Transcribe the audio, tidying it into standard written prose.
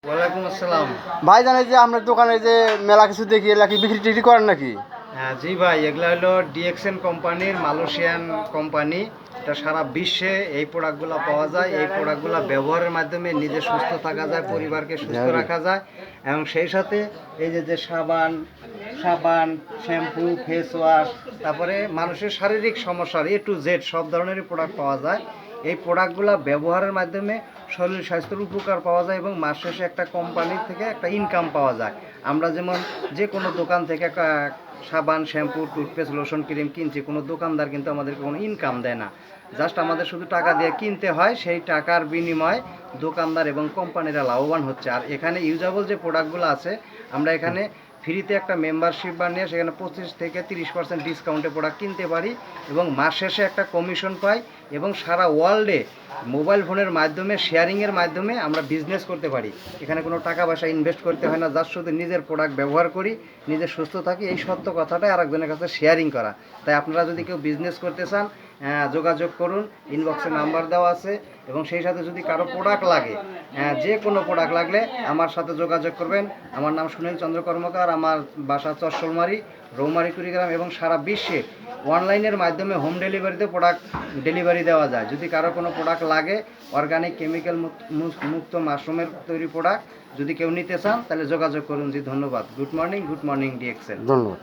ওয়ালাইকুম আসসালাম। ভাই জানেন যে আপনার দোকানে যে মেলা কিছু দেখি এলা কি বিক্রি টিক্রি করেন নাকি? হ্যাঁ জি ভাই, এগুলো হলো ডিএক্সএন কোম্পানির, মালয়েশিয়ান কোম্পানি। এটা সারা বিশ্বে এই প্রোডাক্টগুলো পাওয়া যায়। এই প্রোডাক্টগুলো ব্যবহারের মাধ্যমে নিজে সুস্থ থাকা যায়, পরিবারকে সুস্থ রাখা যায়। এবং সেই সাথে এই যে সাবান সাবান শ্যাম্পু, ফেস ওয়াশ, তারপরে মানুষের শারীরিক সমস্যার A to Z সব ধরনেরই প্রোডাক্ট পাওয়া যায়। এই প্রোডাক্টগুলো ব্যবহারের মাধ্যমে শরীর স্বাস্থ্যের উপকার পাওয়া যায় এবং মাস শেষে একটা কোম্পানির থেকে একটা ইনকাম পাওয়া যায়। আমরা যেমন যে কোনো দোকান থেকে সাবান, শ্যাম্পু, টুথপেস্ট, লোশন, ক্রিম কিনছি, কোনো দোকানদার কিন্তু আমাদেরকে কোনো ইনকাম দেয় না। জাস্ট আমাদের শুধু টাকা দিয়ে কিনতে হয়, সেই টাকার বিনিময়ে দোকানদার এবং কোম্পানিরা লাভবান হচ্ছে। আর এখানে ইউজেবল যে প্রোডাক্টগুলো আছে, আমরা এখানে ফ্রিতে একটা মেম্বারশিপ বানিয়ে সেখানে 25 থেকে 30% ডিসকাউন্টে প্রোডাক্ট কিনতে পারি এবং মাস শেষে একটা কমিশন পাই এবং সারা ওয়ার্ল্ডে মোবাইল ফোনের মাধ্যমে, শেয়ারিংয়ের মাধ্যমে আমরা বিজনেস করতে পারি। এখানে কোনো টাকা পয়সা ইনভেস্ট করতে হয় না, জাস্ট শুধু নিজের প্রোডাক্ট ব্যবহার করি, নিজে সুস্থ থাকি, এই সত্য কথাটাই আরেকজনের কাছে শেয়ারিং করা। তাই আপনারা যদি কেউ বিজনেস করতে চান, যোগাযোগ করুন, ইনবক্সে নাম্বার দেওয়া আছে। এবং সেই সাথে যদি কারো প্রোডাক্ট লাগে, যে কোনো প্রোডাক্ট লাগলে আমার সাথে যোগাযোগ করবেন। আমার নাম সুনীল চন্দ্র কর্মকার, আমার বাসা চরশোলমারি, রৌমারি, কুড়িগ্রাম এবং সারা বিশ্বে অনলাইনের মাধ্যমে হোম ডেলিভারিতে প্রোডাক্ট ডেলিভারি দেওয়া যায়। যদি কারো কোনো প্রোডাক্ট লাগে, অর্গানিক কেমিক্যাল মুক্ত মাশরুমের তৈরি প্রোডাক্ট যদি কেউ নিতে চান, তাহলে যোগাযোগ করুন। জি ধন্যবাদ। Good morning DXL. ধন্যবাদ।